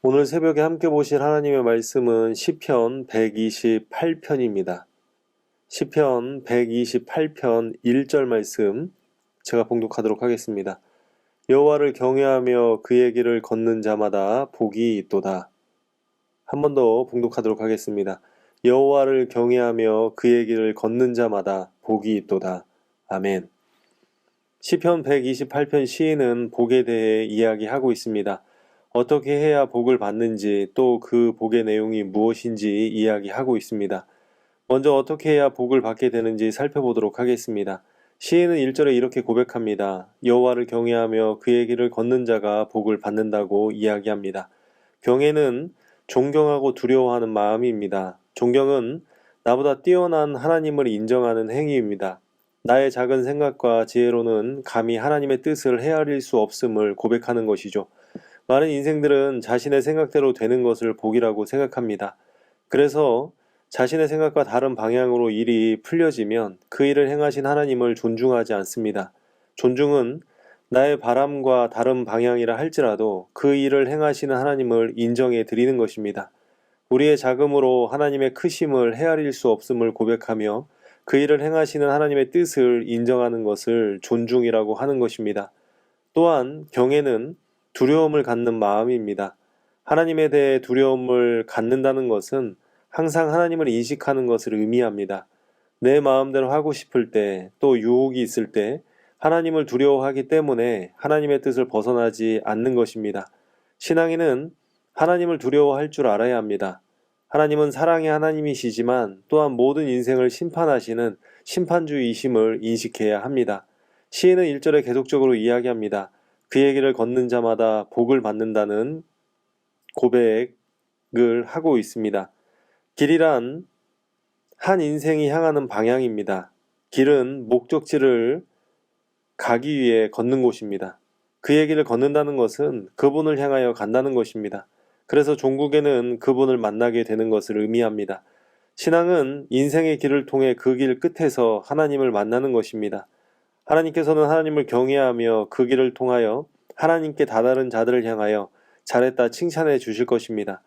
오늘 새벽에 함께 보실 하나님의 말씀은 시편 128편입니다. 시편 128편 1절 말씀 제가 봉독하도록 하겠습니다. 여호와를 경외하며 그의 길을 걷는 자마다 복이 있도다. 한 번 더 봉독하도록 하겠습니다. 여호와를 경외하며 그의 길을 걷는 자마다 복이 있도다. 아멘. 시편 128편 시인은 복에 대해 이야기하고 있습니다. 어떻게 해야 복을 받는지 또 그 복의 내용이 무엇인지 이야기하고 있습니다. 먼저 어떻게 해야 복을 받게 되는지 살펴보도록 하겠습니다. 시인은 1절에 이렇게 고백합니다. 여호와를 경외하며 그의 길을 걷는 자가 복을 받는다고 이야기합니다. 경외는 존경하고 두려워하는 마음입니다. 존경은 나보다 뛰어난 하나님을 인정하는 행위입니다. 나의 작은 생각과 지혜로는 감히 하나님의 뜻을 헤아릴 수 없음을 고백하는 것이죠. 많은 인생들은 자신의 생각대로 되는 것을 복이라고 생각합니다. 그래서 자신의 생각과 다른 방향으로 일이 풀려지면 그 일을 행하신 하나님을 존중하지 않습니다. 존중은 나의 바람과 다른 방향이라 할지라도 그 일을 행하시는 하나님을 인정해 드리는 것입니다. 우리의 자금으로 하나님의 크심을 헤아릴 수 없음을 고백하며 그 일을 행하시는 하나님의 뜻을 인정하는 것을 존중이라고 하는 것입니다. 또한 경외는 두려움을 갖는 마음입니다. 하나님에 대해 두려움을 갖는다는 것은 항상 하나님을 인식하는 것을 의미합니다. 내 마음대로 하고 싶을 때, 또 유혹이 있을 때 하나님을 두려워하기 때문에 하나님의 뜻을 벗어나지 않는 것입니다. 신앙인은 하나님을 두려워할 줄 알아야 합니다. 하나님은 사랑의 하나님이시지만 또한 모든 인생을 심판하시는 심판주이심을 인식해야 합니다. 시인은 1절에 계속적으로 이야기합니다. 그의 길을 걷는 자마다 복을 받는다는 고백을 하고 있습니다. 길이란 한 인생이 향하는 방향입니다. 길은 목적지를 가기 위해 걷는 곳입니다. 그의 길을 걷는다는 것은 그분을 향하여 간다는 것입니다. 그래서 종국에는 그분을 만나게 되는 것을 의미합니다. 신앙은 인생의 길을 통해 그 길 끝에서 하나님을 만나는 것입니다. 하나님께서는 하나님을 경외하며 그 길을 통하여 하나님께 다다른 자들을 향하여 잘했다 칭찬해 주실 것입니다.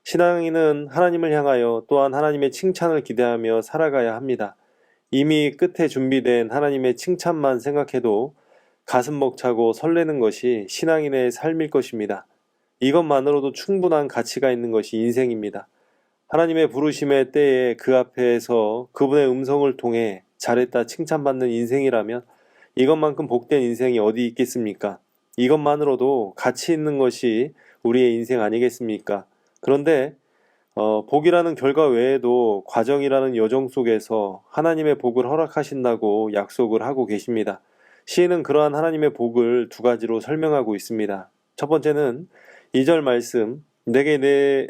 신앙인은 하나님을 향하여 또한 하나님의 칭찬을 기대하며 살아가야 합니다. 이미 끝에 준비된 하나님의 칭찬만 생각해도 가슴 벅차고 설레는 것이 신앙인의 삶일 것입니다. 이것만으로도 충분한 가치가 있는 것이 인생입니다. 하나님의 부르심의 때에 그 앞에서 그분의 음성을 통해 잘했다 칭찬받는 인생이라면 이것만큼 복된 인생이 어디 있겠습니까? 이것만으로도 가치 있는 것이 우리의 인생 아니겠습니까? 그런데 복이라는 결과 외에도 과정이라는 여정 속에서 하나님의 복을 허락하신다고 약속을 하고 계십니다. 시인은 그러한 하나님의 복을 두 가지로 설명하고 있습니다. 첫 번째는 2절 말씀, 내게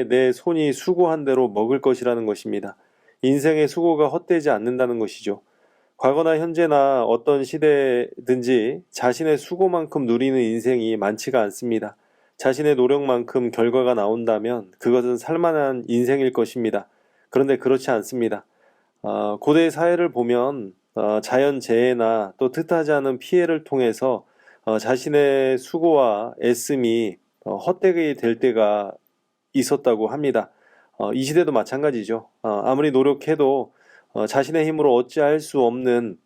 내 손이 수고한 대로 먹을 것이라는 것입니다. 인생의 수고가 헛되지 않는다는 것이죠. 과거나 현재나 어떤 시대든지 자신의 수고만큼 누리는 인생이 많지가 않습니다. 자신의 노력만큼 결과가 나온다면 그것은 살만한 인생일 것입니다. 그런데 그렇지 않습니다. 고대 사회를 보면 자연재해나 또 뜻하지 않은 피해를 통해서 자신의 수고와 애씀이 헛되게 될 때가 있었다고 합니다. 이 시대도 마찬가지죠. 아무리 노력해도 자신의 힘으로 어찌할 수 없는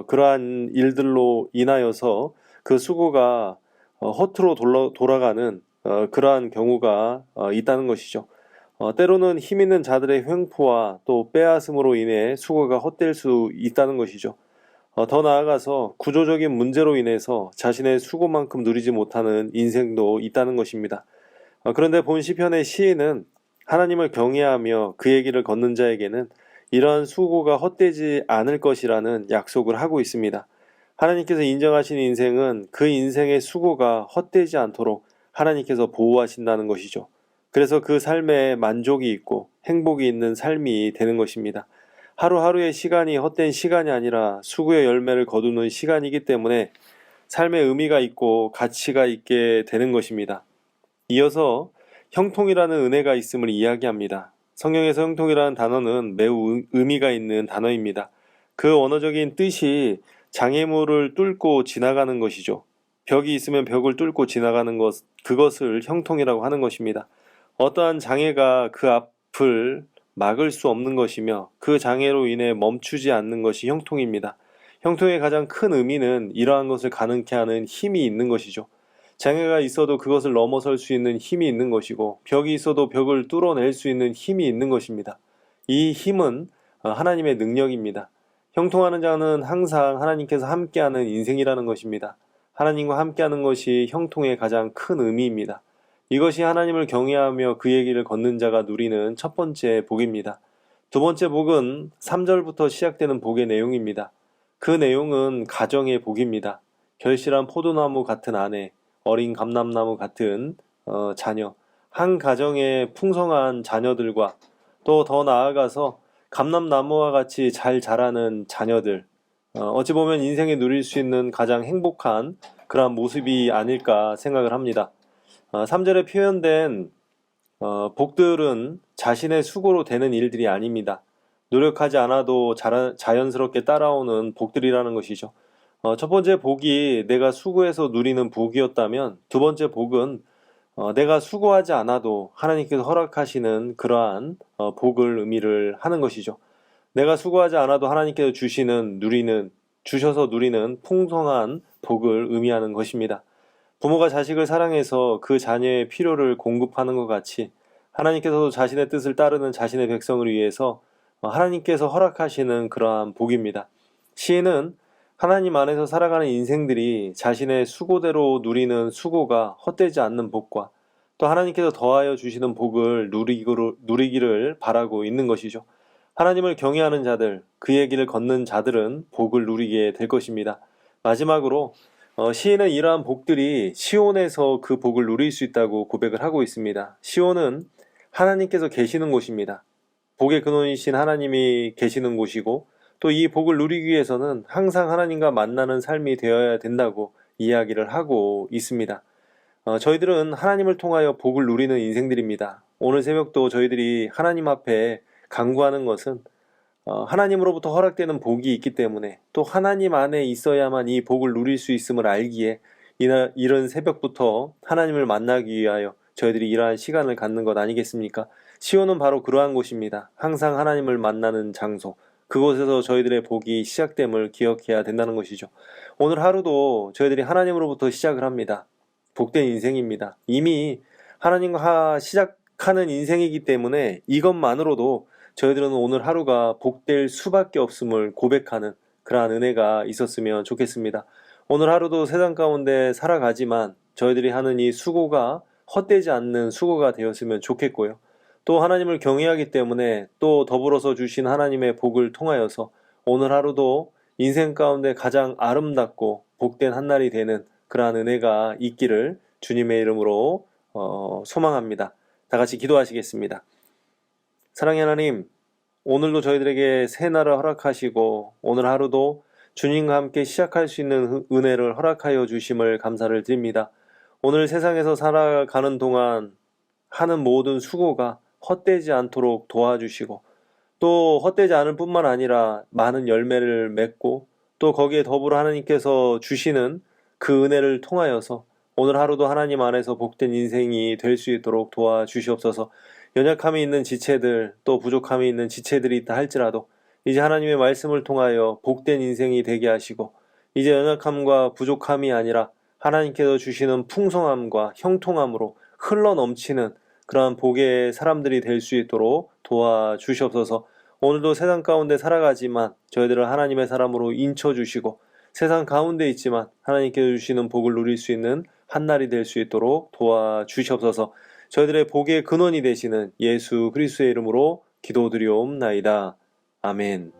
그러한 일들로 인하여서 그 수고가 허투루 돌아가는 그러한 경우가 있다는 것이죠. 때로는 힘 있는 자들의 횡포와 또 빼앗음으로 인해 수고가 헛될 수 있다는 것이죠. 더 나아가서 구조적인 문제로 인해서 자신의 수고만큼 누리지 못하는 인생도 있다는 것입니다. 그런데 본 시편의 시인은 하나님을 경외하며 그의 길을 걷는 자에게는 이러한 수고가 헛되지 않을 것이라는 약속을 하고 있습니다. 하나님께서 인정하신 인생은 그 인생의 수고가 헛되지 않도록 하나님께서 보호하신다는 것이죠. 그래서 그 삶에 만족이 있고 행복이 있는 삶이 되는 것입니다. 하루하루의 시간이 헛된 시간이 아니라 수고의 열매를 거두는 시간이기 때문에 삶에 의미가 있고 가치가 있게 되는 것입니다. 이어서 형통이라는 은혜가 있음을 이야기합니다. 성경에서 형통이라는 단어는 매우 의미가 있는 단어입니다. 그 언어적인 뜻이 장애물을 뚫고 지나가는 것이죠. 벽이 있으면 벽을 뚫고 지나가는 것, 그것을 형통이라고 하는 것입니다. 어떠한 장애가 그 앞을 막을 수 없는 것이며 그 장애로 인해 멈추지 않는 것이 형통입니다. 형통의 가장 큰 의미는 이러한 것을 가능케 하는 힘이 있는 것이죠. 장애가 있어도 그것을 넘어설 수 있는 힘이 있는 것이고 벽이 있어도 벽을 뚫어낼 수 있는 힘이 있는 것입니다. 이 힘은 하나님의 능력입니다. 형통하는 자는 항상 하나님께서 함께하는 인생이라는 것입니다. 하나님과 함께하는 것이 형통의 가장 큰 의미입니다. 이것이 하나님을 경외하며 그의 길을 걷는 자가 누리는 첫 번째 복입니다. 두 번째 복은 3절부터 시작되는 복의 내용입니다. 그 내용은 가정의 복입니다. 결실한 포도나무 같은 아내, 어린 감람나무 같은 자녀, 한 가정의 풍성한 자녀들과 또 더 나아가서 감람나무와 같이 잘 자라는 자녀들, 어찌 보면 인생에 누릴 수 있는 가장 행복한 그러한 모습이 아닐까 생각을 합니다. 3절에 표현된 복들은 자신의 수고로 되는 일들이 아닙니다. 노력하지 않아도 자연스럽게 따라오는 복들이라는 것이죠. 첫 번째 복이 내가 수고해서 누리는 복이었다면 두 번째 복은 내가 수고하지 않아도 하나님께서 허락하시는 그러한 복을 의미를 하는 것이죠. 내가 수고하지 않아도 하나님께서 주셔서 누리는 풍성한 복을 의미하는 것입니다. 부모가 자식을 사랑해서 그 자녀의 필요를 공급하는 것 같이 하나님께서도 자신의 뜻을 따르는 자신의 백성을 위해서 하나님께서 허락하시는 그러한 복입니다. 시인은 하나님 안에서 살아가는 인생들이 자신의 수고대로 누리는 수고가 헛되지 않는 복과 또 하나님께서 더하여 주시는 복을 누리기를 바라고 있는 것이죠. 하나님을 경외하는 자들, 그의 길을 걷는 자들은 복을 누리게 될 것입니다. 마지막으로 시인은 이러한 복들이 시온에서 그 복을 누릴 수 있다고 고백을 하고 있습니다. 시온은 하나님께서 계시는 곳입니다. 복의 근원이신 하나님이 계시는 곳이고 또 이 복을 누리기 위해서는 항상 하나님과 만나는 삶이 되어야 된다고 이야기를 하고 있습니다. 저희들은 하나님을 통하여 복을 누리는 인생들입니다. 오늘 새벽도 저희들이 하나님 앞에 간구하는 것은 하나님으로부터 허락되는 복이 있기 때문에 또 하나님 안에 있어야만 이 복을 누릴 수 있음을 알기에 이런 새벽부터 하나님을 만나기 위하여 저희들이 이러한 시간을 갖는 것 아니겠습니까? 시온은 바로 그러한 곳입니다. 항상 하나님을 만나는 장소, 그곳에서 저희들의 복이 시작됨을 기억해야 된다는 것이죠. 오늘 하루도 저희들이 하나님으로부터 시작을 합니다. 복된 인생입니다. 이미 하나님과 시작하는 인생이기 때문에 이것만으로도 저희들은 오늘 하루가 복될 수밖에 없음을 고백하는 그러한 은혜가 있었으면 좋겠습니다. 오늘 하루도 세상 가운데 살아가지만 저희들이 하는 이 수고가 헛되지 않는 수고가 되었으면 좋겠고요. 또 하나님을 경외하기 때문에 또 더불어서 주신 하나님의 복을 통하여서 오늘 하루도 인생 가운데 가장 아름답고 복된 한날이 되는 그러한 은혜가 있기를 주님의 이름으로 소망합니다. 다 같이 기도하시겠습니다. 사랑의 하나님, 오늘도 저희들에게 새 날을 허락하시고 오늘 하루도 주님과 함께 시작할 수 있는 은혜를 허락하여 주심을 감사를 드립니다. 오늘 세상에서 살아가는 동안 하는 모든 수고가 헛되지 않도록 도와주시고 또 헛되지 않을 뿐만 아니라 많은 열매를 맺고 또 거기에 더불어 하나님께서 주시는 그 은혜를 통하여서 오늘 하루도 하나님 안에서 복된 인생이 될 수 있도록 도와주시옵소서. 연약함이 있는 지체들 또 부족함이 있는 지체들이 있다 할지라도 이제 하나님의 말씀을 통하여 복된 인생이 되게 하시고 이제 연약함과 부족함이 아니라 하나님께서 주시는 풍성함과 형통함으로 흘러넘치는 그러한 복의 사람들이 될 수 있도록 도와주시옵소서. 오늘도 세상 가운데 살아가지만 저희들을 하나님의 사람으로 인쳐주시고 세상 가운데 있지만 하나님께서 주시는 복을 누릴 수 있는 한날이 될 수 있도록 도와주시옵소서. 저희들의 복의 근원이 되시는 예수 그리스도의 이름으로 기도드리옵나이다. 아멘.